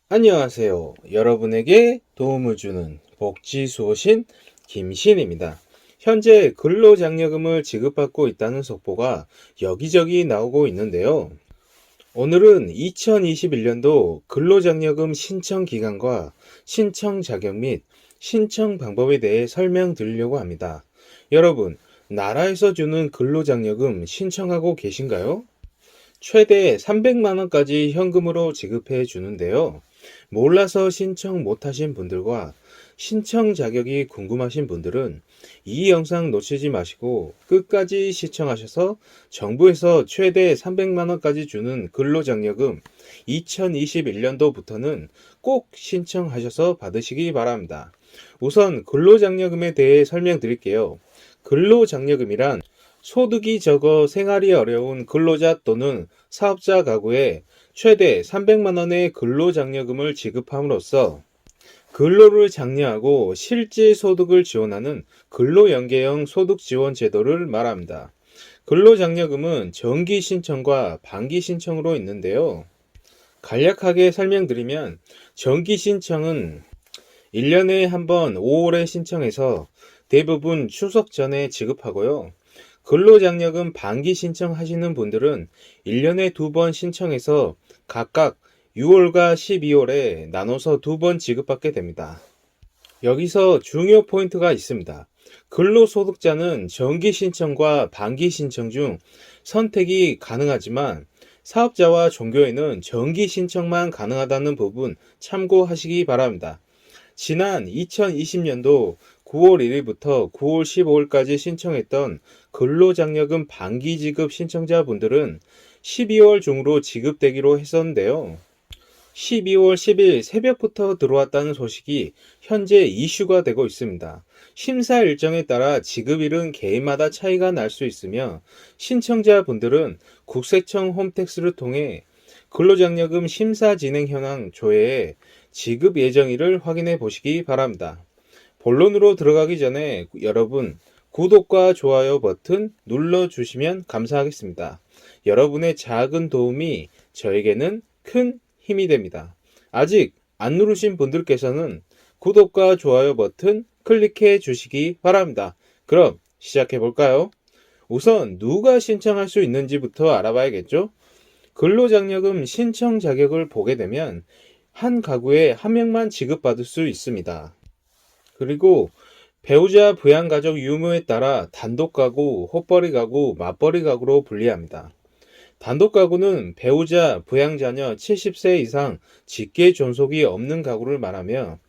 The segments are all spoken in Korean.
안녕하세요. 여러분에게 도움을 주는 복지수호신 김신입니다. 현재 근로장려금을 지급받고 있다는 속보가 여기저기 나오고 있는데요. 오늘은 2021년도 근로장려금 신청 기간과 신청 자격 및 신청 방법에 대해 설명드리려고 합니다. 여러분, 나라에서 주는 근로장려금 신청하고 계신가요? 최대 300만 원까지 현금으로 지급해 주는데요. 몰라서 신청 못하신 분들과 신청 자격이 궁금하신 분들은 이 영상 놓치지 마시고 끝까지 시청하셔서 정부에서 최대 300만 원까지 주는 근로장려금 2021년도부터는 꼭 신청하셔서 받으시기 바랍니다. 우선 근로장려금에 대해 설명드릴게요. 근로장려금이란 소득이 적어 생활이 어려운 근로자 또는 사업자 가구에 최대 300만 원의 근로장려금을 지급함으로써 근로를 장려하고 실질 소득을 지원하는 근로연계형 소득지원제도를 말합니다. 근로장려금은 정기 신청과 반기 신청으로 있는데요. 간략하게 설명드리면 정기 신청은 1년에 한 번 5월에 신청해서 대부분 추석 전에 지급하고요. 근로장려금 반기 신청하시는 분들은 1년에 2번 신청해서 각각 6월과 12월에 나눠서 2번 지급받게 됩니다. 여기서 중요 포인트가 있습니다. 근로소득자는 정기 신청과 반기 신청 중 선택이 가능하지만 사업자와 종교에는 정기 신청만 가능하다는 부분 참고하시기 바랍니다. 지난 2020년도 9월 1일부터 9월 15일까지 신청했던 근로장려금 반기 지급 신청자분들은 12월 중으로 지급되기로 했었는데요. 12월 10일 새벽부터 들어왔다는 소식이 현재 이슈가 되고 있습니다. 심사 일정에 따라 지급일은 개인마다 차이가 날 수 있으며 신청자분들은 국세청 홈택스를 통해 근로장려금 심사 진행 현황 조회에 지급 예정일을 확인해 보시기 바랍니다. 본론으로 들어가기 전에 여러분 구독과 좋아요 버튼 눌러주시면 감사하겠습니다. 여러분의 작은 도움이 저에게는 큰 힘이 됩니다. 아직 안 누르신 분들께서는 구독과 좋아요 버튼 클릭해 주시기 바랍니다. 그럼 시작해 볼까요? 우선 누가 신청할 수 있는지부터 알아봐야겠죠? 근로장려금 신청 자격을 보게 되면 한 가구에 한 명만 지급받을 수 있습니다. 그리고 배우자 부양가족 유무에 따라 단독가구, 헛벌이가구, 맞벌이가구로 분리합니다. 단독가구는 배우자, 부양자녀 70세 이상 직계 존속이 없는 가구를 말하며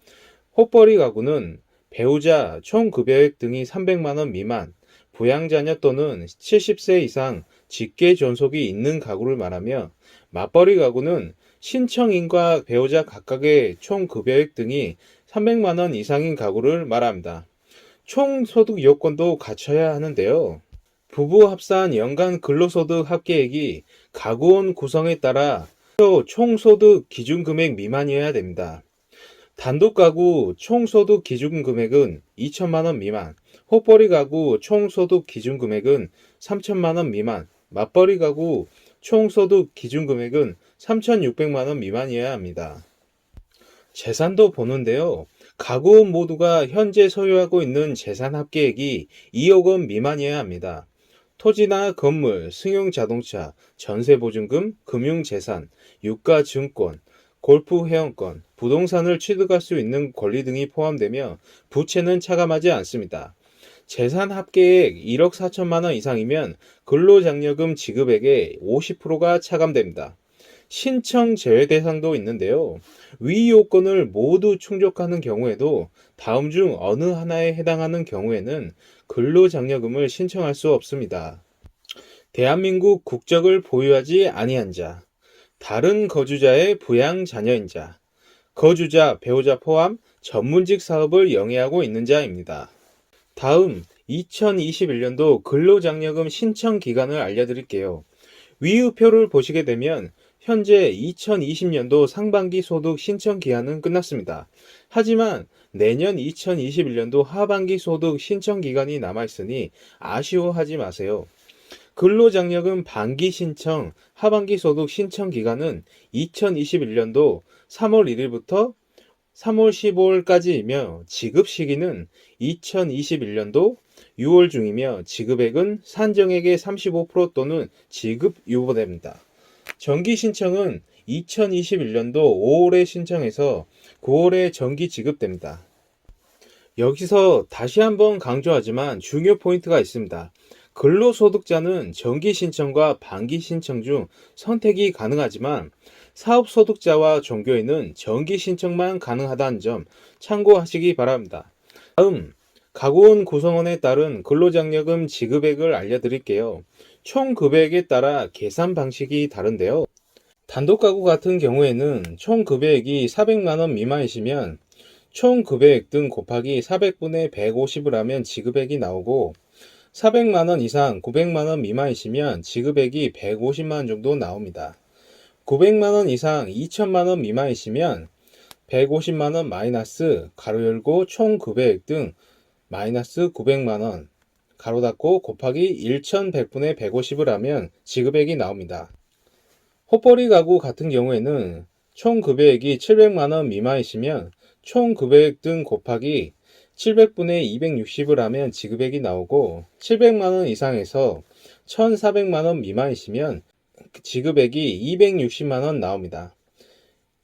헛벌이가구는 배우자 총 급여액 등이 300만 원 미만, 부양자녀 또는 70세 이상 직계 존속이 있는 가구를 말하며 맞벌이 가구는 신청인과 배우자 각각의 총 급여액 등이 300만 원 이상인 가구를 말합니다. 총 소득 요건도 갖춰야 하는데요. 부부 합산 연간 근로소득 합계액이 가구원 구성에 따라 총 소득 기준금액 미만이어야 됩니다. 단독 가구 총소득 기준 금액은 2천만 원 미만, 헛벌이 가구 총소득 기준 금액은 3천만 원 미만, 맞벌이 가구 총소득 기준 금액은 3,600만 원 미만이어야 합니다. 재산도 보는데요. 가구원 모두가 현재 소유하고 있는 재산 합계액이 2억 원 미만이어야 합니다. 토지나 건물, 승용자동차, 전세보증금, 금융재산, 유가증권, 골프 회원권, 부동산을 취득할 수 있는 권리 등이 포함되며 부채는 차감하지 않습니다. 재산 합계액 1억 4천만 원 이상이면 근로장려금 지급액의 50%가 차감됩니다. 신청 제외 대상도 있는데요. 위 요건을 모두 충족하는 경우에도 다음 중 어느 하나에 해당하는 경우에는 근로장려금을 신청할 수 없습니다. 대한민국 국적을 보유하지 아니한 자, 다른 거주자의 부양 자녀인 자, 거주자, 배우자 포함 전문직 사업을 영위하고 있는 자입니다. 다음 2021년도 근로장려금 신청 기간을 알려드릴게요. 위의표를 보시게 되면 현재 2020년도 상반기 소득 신청 기한은 끝났습니다. 하지만 내년 2021년도 하반기 소득 신청 기간이 남아있으니 아쉬워하지 마세요. 근로장려금 반기 신청, 하반기 소득 신청 기간은 2021년도 3월 1일부터 3월 15일까지이며 지급 시기는 2021년도 6월 중이며 지급액은 산정액의 35% 또는 지급 유보됩니다. 정기 신청은 2021년도 5월에 신청해서 9월에 정기 지급됩니다. 여기서 다시 한번 강조하지만 중요 포인트가 있습니다. 근로소득자는 정기 신청과 반기 신청 중 선택이 가능하지만 사업소득자와 종교인은 정기 신청만 가능하다는 점 참고하시기 바랍니다. 다음, 가구원 구성원에 따른 근로장려금 지급액을 알려드릴게요. 총 금액에 따라 계산 방식이 다른데요. 단독가구 같은 경우에는 총 금액이 400만원 미만이시면 총 금액 등 곱하기 400분의 150을 하면 지급액이 나오고 400만원 이상 900만원 미만이시면 지급액이 150만원 정도 나옵니다. 900만원 이상 2천만원 미만이시면 150만원 마이너스 가로 열고 총 금액 등 마이너스 900만원 가로 닫고 곱하기 1100분의 150을 하면 지급액이 나옵니다. 헛벌이 가구 같은 경우에는 총 금액이 700만원 미만이시면 총 금액 등 곱하기 700분의 260을 하면 지급액이 나오고 700만원 이상에서 1400만원 미만이시면 지급액이 260만원 나옵니다.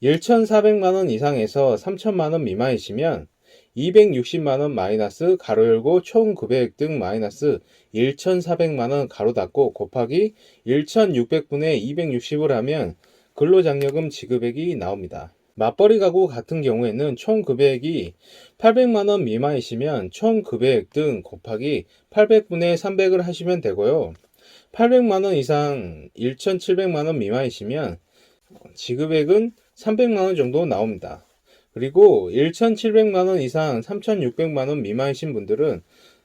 1400만원 이상에서 3000만원 미만이시면 260만원 마이너스 가로 열고 총 금액 등 마이너스 1400만원 가로 닫고 곱하기 1600분의 260을 하면 근로장려금 지급액이 나옵니다. 맞벌이 가구 같은 경우에는 총 금액이 800만원 미만이시면 총 금액 등 곱하기 800분의 300을 하시면 되고요. 800만원 이상 1700만원 미만이시면 지급액은 300만원 정도 나옵니다. 그리고 1700만원 이상 3600만원 미만이신 분들은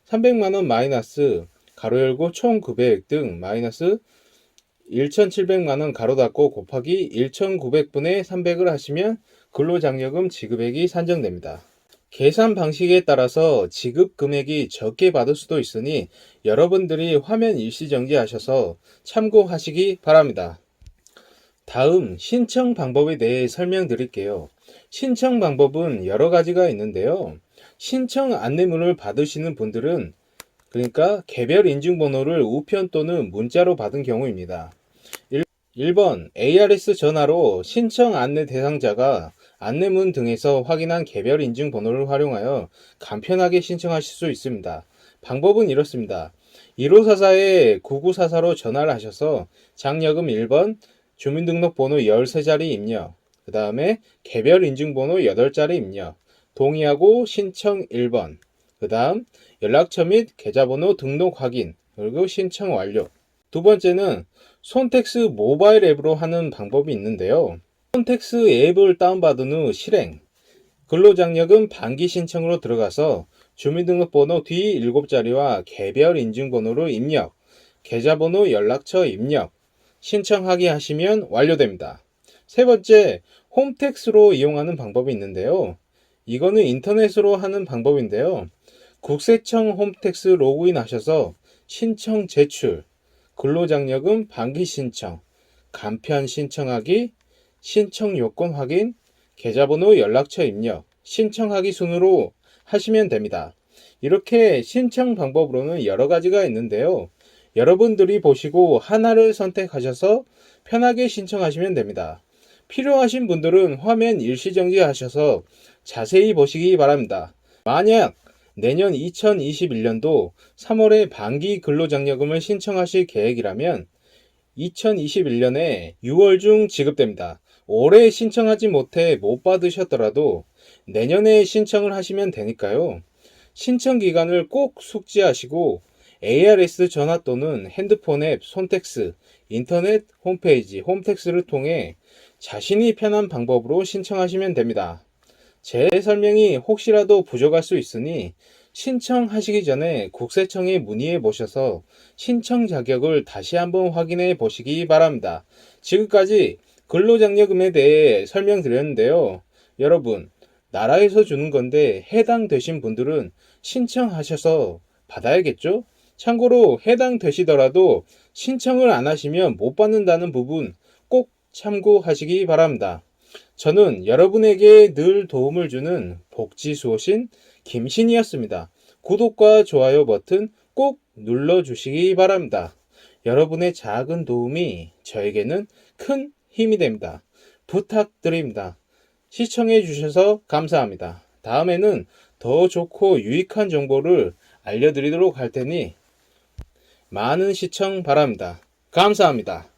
300만원 마이너스 가로 열고 총 금액 등 마이너스 1700만원 가로 닫고 곱하기 1900분의 300을 하시면 근로장려금 지급액이 산정됩니다. 계산 방식에 따라서 지급 금액이 적게 받을 수도 있으니 여러분들이 화면 일시정지 하셔서 참고하시기 바랍니다. 다음 신청 방법에 대해 설명드릴게요. 신청 방법은 여러 가지가 있는데요. 신청 안내문을 받으시는 분들은 그러니까 개별 인증번호를 우편 또는 문자로 받은 경우입니다. 1번 ARS 전화로 신청 안내 대상자가 안내문 등에서 확인한 개별 인증번호를 활용하여 간편하게 신청하실 수 있습니다. 방법은 이렇습니다. 1544에 9944로 전화를 하셔서 장려금 1번, 주민등록번호 13자리 입력, 그 다음에 개별 인증번호 8자리 입력, 동의하고 신청 1번, 그 다음 연락처 및 계좌번호 등록 확인, 그리고 신청 완료. 두 번째는 손택스 모바일 앱으로 하는 방법이 있는데요. 손택스 앱을 다운받은 후 실행, 근로장려금 반기 신청으로 들어가서 주민등록번호 뒤 7자리와 개별 인증번호를 입력, 계좌번호 연락처 입력, 신청하기 하시면 완료됩니다. 세 번째, 홈택스로 이용하는 방법이 있는데요. 이거는 인터넷으로 하는 방법인데요. 국세청 홈택스 로그인 하셔서 신청 제출, 근로장려금 반기 신청, 간편 신청하기, 신청 요건 확인, 계좌번호 연락처 입력, 신청하기 순으로 하시면 됩니다. 이렇게 신청 방법으로는 여러 가지가 있는데요. 여러분들이 보시고 하나를 선택하셔서 편하게 신청하시면 됩니다. 필요하신 분들은 화면 일시정지 하셔서 자세히 보시기 바랍니다. 만약 내년 2021년도 3월에 반기 근로장려금을 신청하실 계획이라면 2021년에 6월 중 지급됩니다. 올해 신청하지 못해 못 받으셨더라도 내년에 신청을 하시면 되니까요. 신청 기간을 꼭 숙지하시고 ARS 전화 또는 핸드폰 앱 손택스, 인터넷 홈페이지 홈택스를 통해 자신이 편한 방법으로 신청하시면 됩니다. 제 설명이 혹시라도 부족할 수 있으니 신청하시기 전에 국세청에 문의해 보셔서 신청 자격을 다시 한번 확인해 보시기 바랍니다. 지금까지 근로장려금에 대해 설명드렸는데요. 여러분, 나라에서 주는 건데 해당되신 분들은 신청하셔서 받아야겠죠? 참고로 해당되시더라도 신청을 안 하시면 못 받는다는 부분 꼭 참고하시기 바랍니다. 저는 여러분에게 늘 도움을 주는 복지수호신 김신이었습니다. 구독과 좋아요 버튼 꼭 눌러주시기 바랍니다. 여러분의 작은 도움이 저에게는 큰 힘이 됩니다. 부탁드립니다. 시청해주셔서 감사합니다. 다음에는 더 좋고 유익한 정보를 알려드리도록 할 테니 많은 시청 바랍니다. 감사합니다.